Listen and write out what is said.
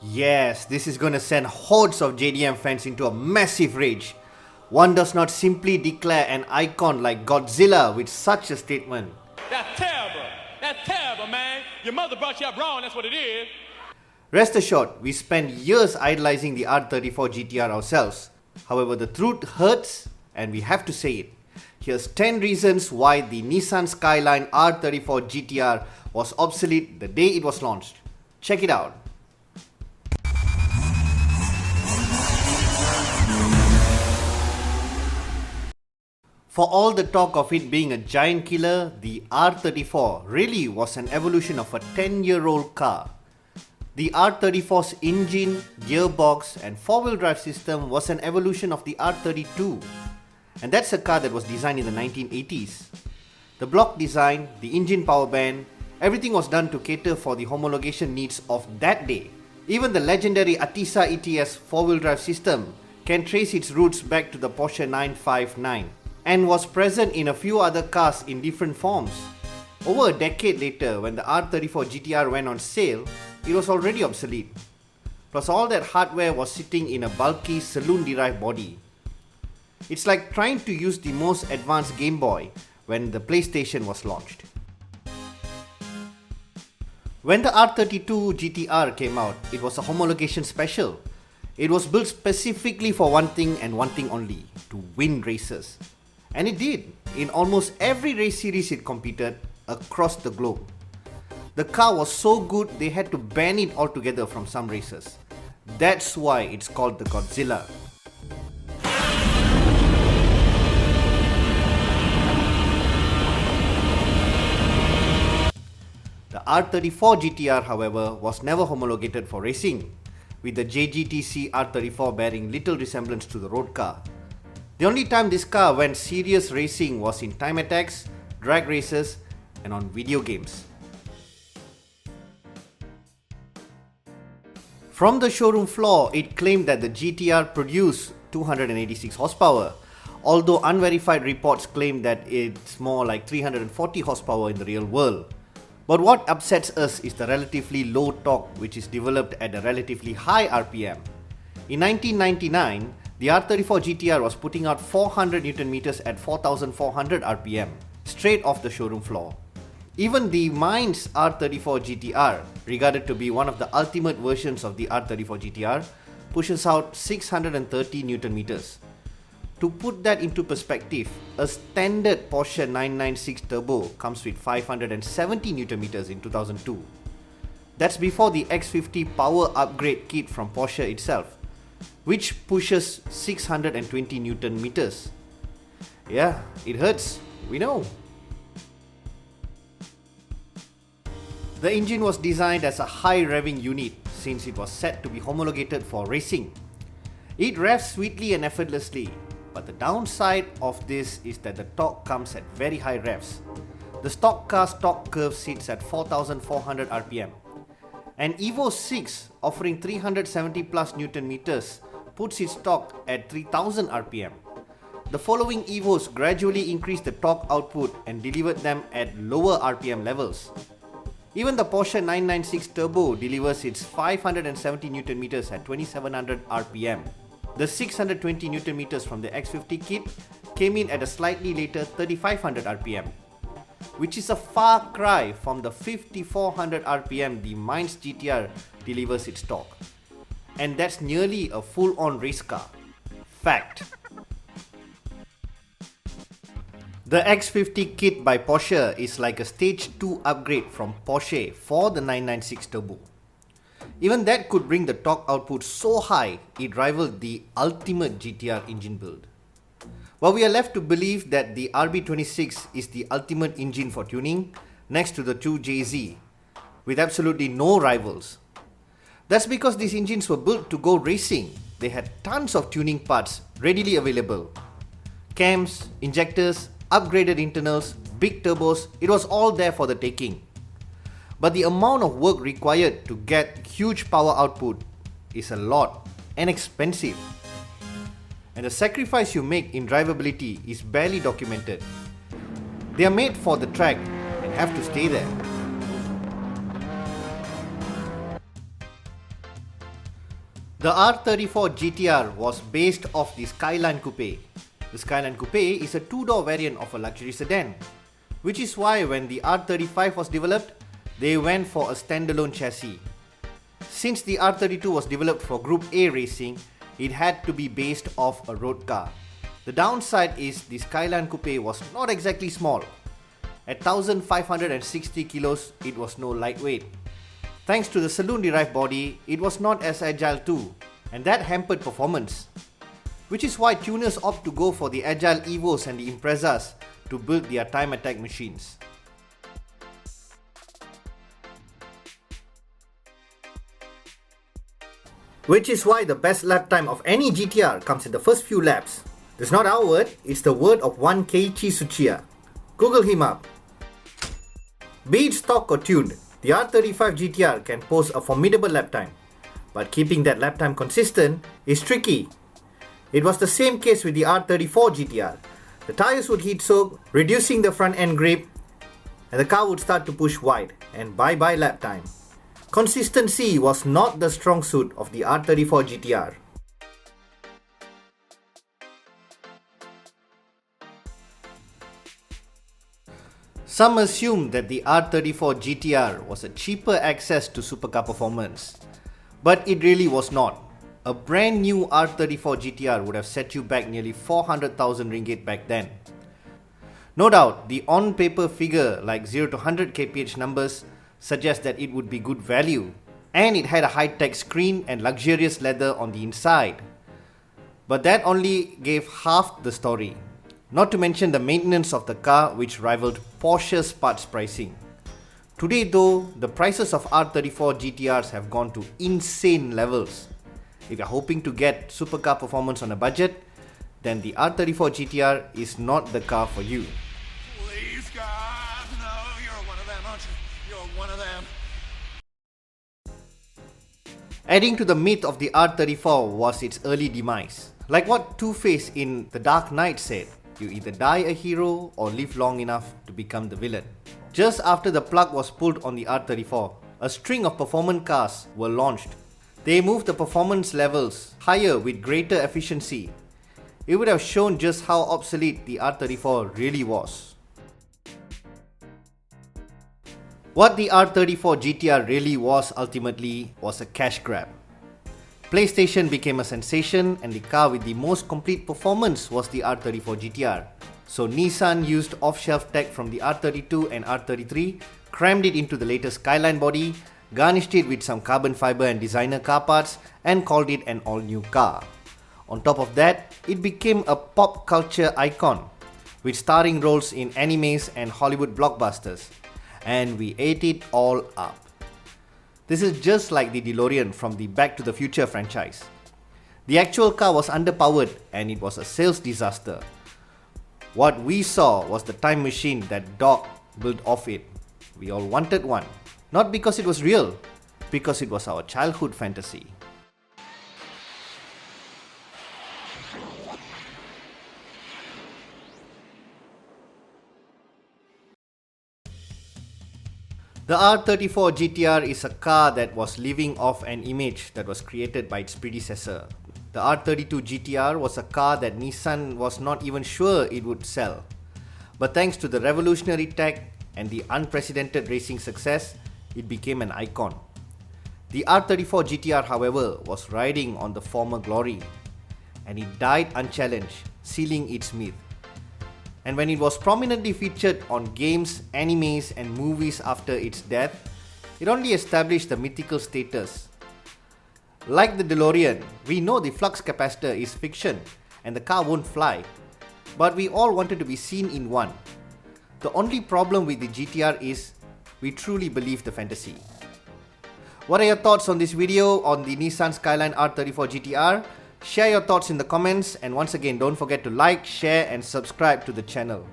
Yes, this is gonna send hordes of JDM fans into a massive rage. One does not simply declare an icon like Godzilla with such a statement. That's terrible. That's terrible, man. Your mother brought you up wrong, that's what it is. Rest assured, we spent years idolizing the R34 GTR ourselves. However, the truth hurts and we have to say it. Here's 10 reasons why the Nissan Skyline R34 GTR was obsolete the day it was launched. Check it out. For all the talk of it being a giant killer, the R34 really was an evolution of a 10-year-old car. The R34's engine, gearbox and four-wheel drive system was an evolution of the R32. And that's a car that was designed in the 1980s. The block design, the engine power band, everything was done to cater for the homologation needs of that day. Even the legendary Atisa ETS four-wheel drive system can trace its roots back to the Porsche 959 and was present in a few other cars in different forms. Over a decade later, when the R34 GTR went on sale, it was already obsolete. Plus all that hardware was sitting in a bulky saloon-derived body. It's like trying to use the most advanced Game Boy when the PlayStation was launched. When the R32 GTR came out, it was a homologation special. It was built specifically for one thing and one thing only, to win races. And it did, in almost every race series it competed across the globe. The car was so good they had to ban it altogether from some races. That's why it's called the Godzilla. The R34 GTR, however, was never homologated for racing, with the JGTC R34 bearing little resemblance to the road car. The only time this car went serious racing was in time attacks, drag races, and on video games. From the showroom floor, it claimed that the GTR produced 286 horsepower, although unverified reports claim that it's more like 340 horsepower in the real world. But what upsets us is the relatively low torque which is developed at a relatively high RPM. In 1999, the R34 GTR was putting out 400 Nm at 4400 RPM, straight off the showroom floor. Even the Mainz R34 GTR, regarded to be one of the ultimate versions of the R34 GTR, pushes out 630 Nm. To put that into perspective, a standard Porsche 996 Turbo comes with 570 Nm in 2002. That's before the X50 power upgrade kit from Porsche itself, which pushes 620 Nm. Yeah, it hurts, we know. The engine was designed as a high revving unit since it was set to be homologated for racing. It revs sweetly and effortlessly, but the downside of this is that the torque comes at very high revs. The stock car's torque curve sits at 4400 RPM. And Evo 6, offering 370 plus Newton meters, puts its torque at 3000 RPM. The following Evos gradually increased the torque output and delivered them at lower RPM levels. Even the Porsche 996 Turbo delivers its 570 Nm at 2700 RPM. The 620 Nm from the X50 kit came in at a slightly later 3500 RPM, which is a far cry from the 5400 RPM the Mainz GTR delivers its torque. And that's nearly a full-on race car. Fact. The X50 kit by Porsche is like a stage 2 upgrade from Porsche for the 996 Turbo. Even that could bring the torque output so high it rivaled the ultimate GTR engine build. But we are left to believe that the RB26 is the ultimate engine for tuning next to the 2JZ, with absolutely no rivals. That's because these engines were built to go racing. They had tons of tuning parts readily available. Cams, injectors, upgraded internals, big turbos, it was all there for the taking. But the amount of work required to get huge power output is a lot and expensive. And the sacrifice you make in drivability is barely documented. They are made for the track and have to stay there. The R34 GTR was based off the Skyline Coupe. The Skyline Coupe is a two-door variant of a luxury sedan, which is why when the R35 was developed, they went for a standalone chassis. Since the R32 was developed for Group A racing, it had to be based off a road car. The downside is the Skyline Coupe was not exactly small. At 1560 kilos, it was no lightweight. Thanks to the saloon-derived body, it was not as agile too, and that hampered performance. Which is why tuners opt to go for the agile Evos and the Imprezas to build their time attack machines. Which is why the best lap time of any GTR comes in the first few laps. That's not our word, it's the word of one Keiichi Tsuchiya. Google him up. Be it stock or tuned, the R35 GTR can post a formidable lap time. But keeping that lap time consistent is tricky. It was the same case with the R34 GTR. The tyres would heat soak, reducing the front end grip, and the car would start to push wide, and bye-bye lap time. Consistency was not the strong suit of the R34 GTR. Some assumed that the R34 GTR was a cheaper access to supercar performance, but it really was not. A brand new R34 GTR would have set you back nearly 400,000 ringgit back then. No doubt, the on-paper figure like 0 to 100 kph numbers suggest that it would be good value, and it had a high-tech screen and luxurious leather on the inside. But that only gave half the story. Not to mention the maintenance of the car, which rivaled Porsche's parts pricing. Today though, the prices of R34 GTRs have gone to insane levels. If you're hoping to get supercar performance on a budget, then the R34 GTR is not the car for you. Please God, no, you're one of them, aren't you? You're one of them. Adding to the myth of the R34 was its early demise. Like what Two-Face in The Dark Knight said, you either die a hero or live long enough to become the villain. Just after the plug was pulled on the R34, a string of performance cars were launched. They moved the performance levels higher with greater efficiency. It would have shown just how obsolete the R34 really was. What the R34 GTR really was ultimately was a cash grab. PlayStation became a sensation, and the car with the most complete performance was the R34 GTR. So Nissan used off-shelf tech from the R32 and R33, crammed it into the latest Skyline body, garnished it with some carbon fiber and designer car parts, and called it an all-new car. On top of that, it became a pop culture icon, with starring roles in animes and Hollywood blockbusters. And we ate it all up. This is just like the DeLorean from the Back to the Future franchise. The actual car was underpowered and it was a sales disaster. What we saw was the time machine that Doc built off it. We all wanted one. Not because it was real, because it was our childhood fantasy. The R34 GTR is a car that was living off an image that was created by its predecessor. The R32 GTR was a car that Nissan was not even sure it would sell. But thanks to the revolutionary tech and the unprecedented racing success, it became an icon. The R34 GTR, however, was riding on the former glory, and it died unchallenged, sealing its myth. And when it was prominently featured on games, animes and movies after its death, it only established the mythical status. Like the DeLorean, we know the flux capacitor is fiction and the car won't fly, but we all wanted to be seen in one. The only problem with the GTR is we truly believe the fantasy. What are your thoughts on this video on the Nissan Skyline R34 GTR? Share your thoughts in the comments, and once again, don't forget to like, share and subscribe to the channel.